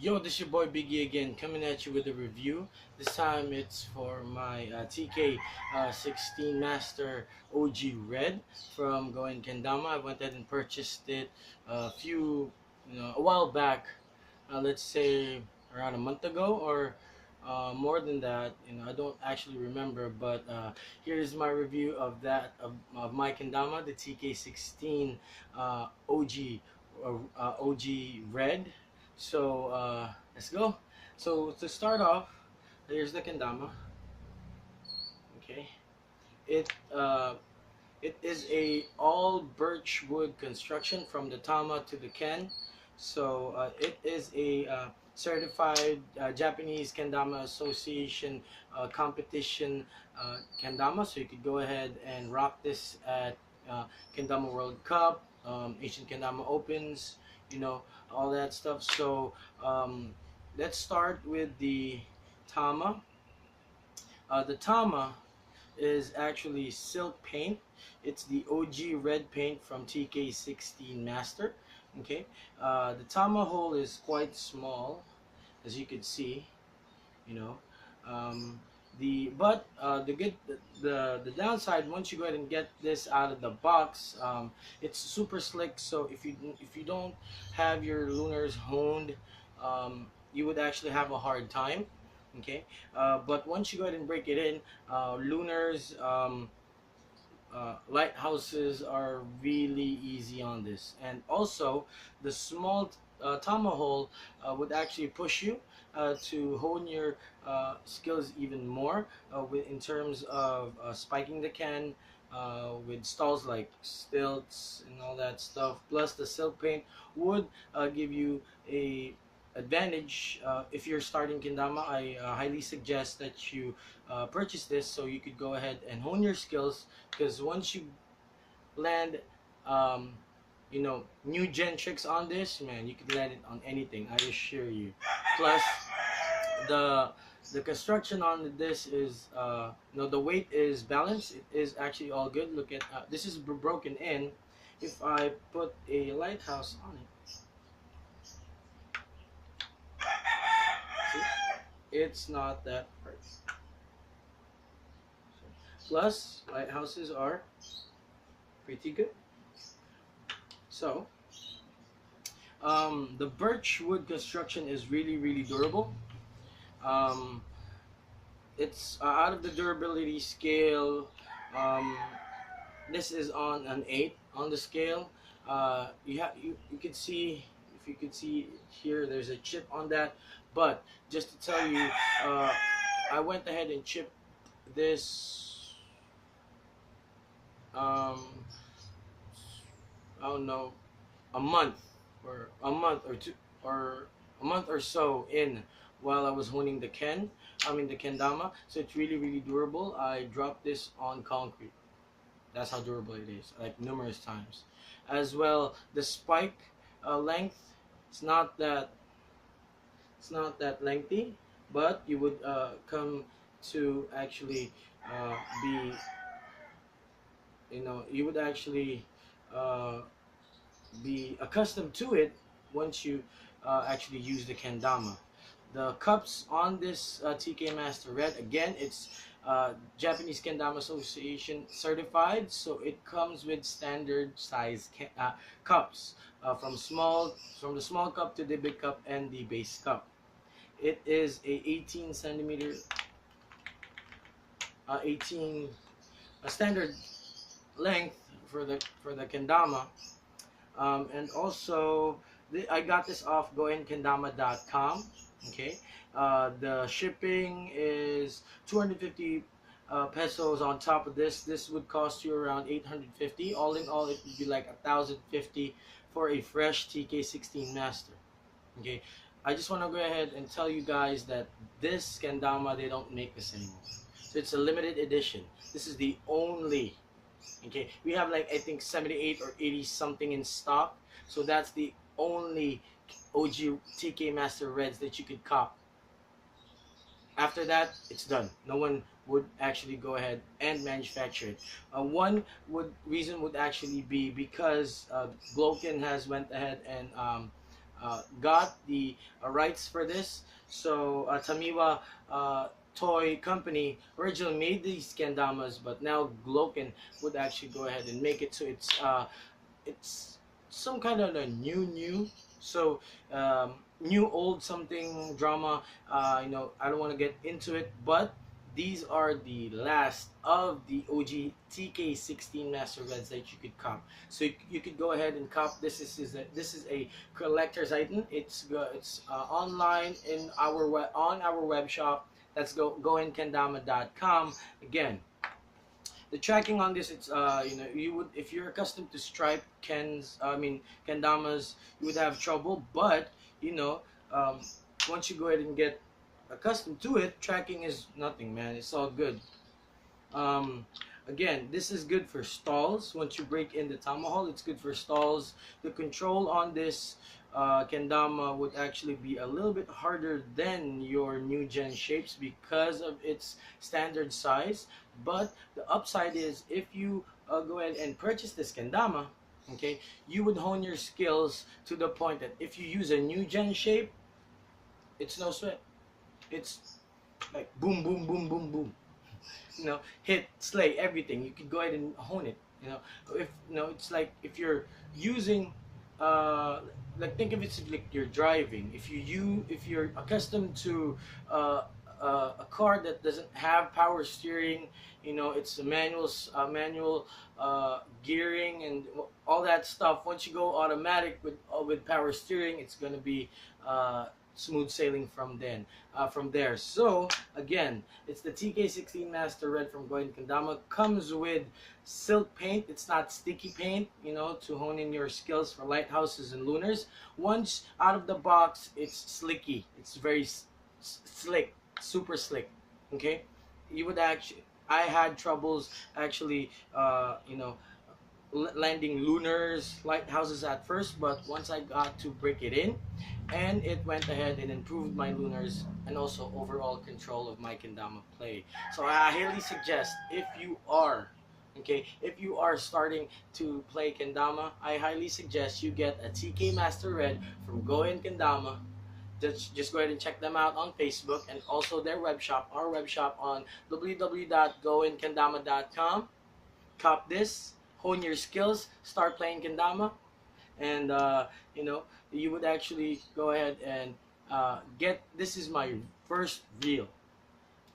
Yo, this your boy Biggie again, coming at you with a review. This time it's for my TK16 Master OG Red from Going Kendama. I went ahead and purchased it a while back. Let's say around a month ago or more than that. I don't actually remember, but here's my review of of my Kendama, the TK16 OG Red. So let's go. So to start off, here's the kendama. Okay, it uh, it is a all birch wood construction from the tama to the ken. So it is a certified Japanese Kendama Association competition kendama. So you could go ahead and rock this at Kendama World Cup, Asian Kendama Opens, all that stuff. So let's start with the tama. The tama is actually silk paint. It's the OG red paint from TK16 Master. Okay, the tama hole is quite small, as you can see. You know, um, the downside, once you go ahead and get this out of the box, it's super slick. So if you don't have your lunars honed, you would actually have a hard time. Okay, but once you go ahead and break it in, lunars, lighthouses are really easy on this. And also the small tama hole would actually push you to hone your skills even more in terms of spiking the can with stalls like stilts and all that stuff. Plus the silk paint would give you a advantage if you're starting kendama. I highly suggest that you purchase this so you could go ahead and hone your skills, because once you land new gen tricks on this, man, you can land it on anything, I assure you. Plus the construction on this is the weight is balanced. It is actually all good. Look at this is broken in. If I put a lighthouse on it, see, it's not that hard. Plus lighthouses are pretty good. So the birch wood construction is really durable. um, it's out of the durability scale. um, this is on an 8 on the scale. You could see, if you could see here, there's a chip on that. But just to tell you, I went ahead and chipped this, um, I don't know, a month or two, or a month or so in, while I was honing the kendama. So it's really durable. I dropped this on concrete. That's how durable it is, like numerous times. As well, the spike length, it's not that lengthy, but you would come to actually be, you would actually uh, be accustomed to it once you actually use the kendama. The cups on this TK Master Red, again, it's Japanese Kendama Association certified, so it comes with standard size cups, from the small cup to the big cup and the base cup. It is a 18 centimeter, 18 a standard length for the kendama. And also, I got this off goenkendama.com. Okay, the shipping is 250 pesos on top of this. This would cost you around 850. All in all, it would be like 1,050 for a fresh TK16 Master. Okay, I just want to go ahead and tell you guys that this kendama, they don't make this anymore. So it's a limited edition. This is the only. Okay, we have like, I think, 78 or 80 something in stock. So that's the only OG TK Master Reds that you could cop. After that, it's done. No one would actually go ahead and manufacture it. One reason would actually be because Gloken has went ahead and got the rights for this. So Tamiwa Toy Company originally made these kendamas, but now Gloken would actually go ahead and make it. So it's some kind of a new. So new old something drama. I don't want to get into it, but these are the last of the OG TK16 Master Reds that you could cop. So you could go ahead and cop. This is a collector's item. It's online in on our web shop. Let's goinkendama.com. Again, the tracking on this, it's you would, if you're accustomed to stripe kendamas, you would have trouble. But you know um, once you go ahead and get accustomed to it, tracking is nothing, man. It's all good. um, Again, this is good for stalls. Once you break in the tamahol, it's good for stalls. The control on this kendama would actually be a little bit harder than your new gen shapes because of its standard size. But the upside is, if you go ahead and purchase this kendama, okay, you would hone your skills to the point that if you use a new gen shape, it's no sweat. It's like boom, boom, boom, boom, boom. Hit, slay, everything. You could go ahead and hone it. If it's like if you're using, uh, like, think of it as like you're driving. If you're accustomed to a car that doesn't have power steering, it's a manual gearing and all that stuff. Once you go automatic with power steering, it's gonna be smooth sailing from there. So again, it's the TK16 Master Red from Goin Kendama. Comes with silk paint. It's not sticky paint, to hone in your skills for lighthouses and lunars. Once out of the box, it's slicky. It's very slick, super slick. Okay, you would actually. I had troubles actually, landing lunars, lighthouses at first, but once I got to break it in, and it went ahead and improved my lunars and also overall control of my kendama play. So I highly suggest, if you are starting to play kendama, I highly suggest you get a TK Master Red from Go in Kendama. Just go ahead and check them out on Facebook, and also their web shop, our web shop on www.goinkendama.com. Cop this, hone your skills, start playing kendama, and you would actually go ahead and get. This is my first real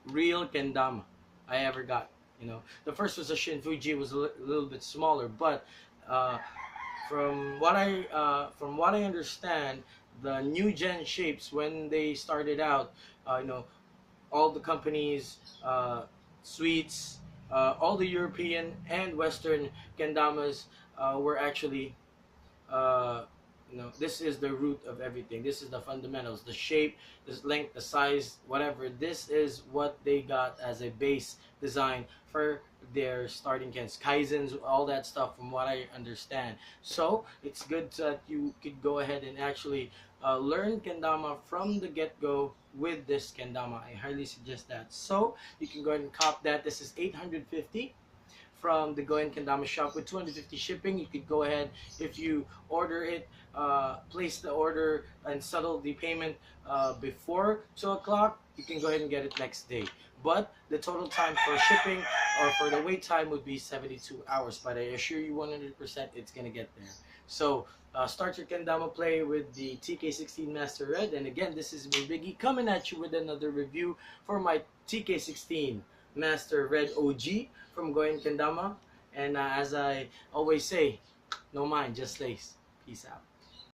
kendama I ever got. The first was a Shin Fuji. It was a little bit smaller, but from what I understand, the new gen shapes, when they started out, all the companies, sweets, all the European and Western kendamas were actually, this is the root of everything. This is the fundamentals, the shape, the length, the size, whatever. This is what they got as a base design for their starting kens, kaizens, all that stuff, from what I understand. So it's good that you could go ahead and actually learn kendama from the get-go with this kendama. I highly suggest that. So you can go ahead and cop that. This is 850 from the Goin Kendama shop with 250 shipping. You could go ahead, if you order it, place the order and settle the payment before 2 o'clock. You can go ahead and get it next day. But the total time for shipping or for the wait time would be 72 hours. But I assure you 100% it's going to get there. So start your kendama play with the TK16 Master Red. And again, this is me, Biggie, coming at you with another review for my TK16 Master Red OG from Goin Kendama. And as I always say, no mind, just lace. Peace out.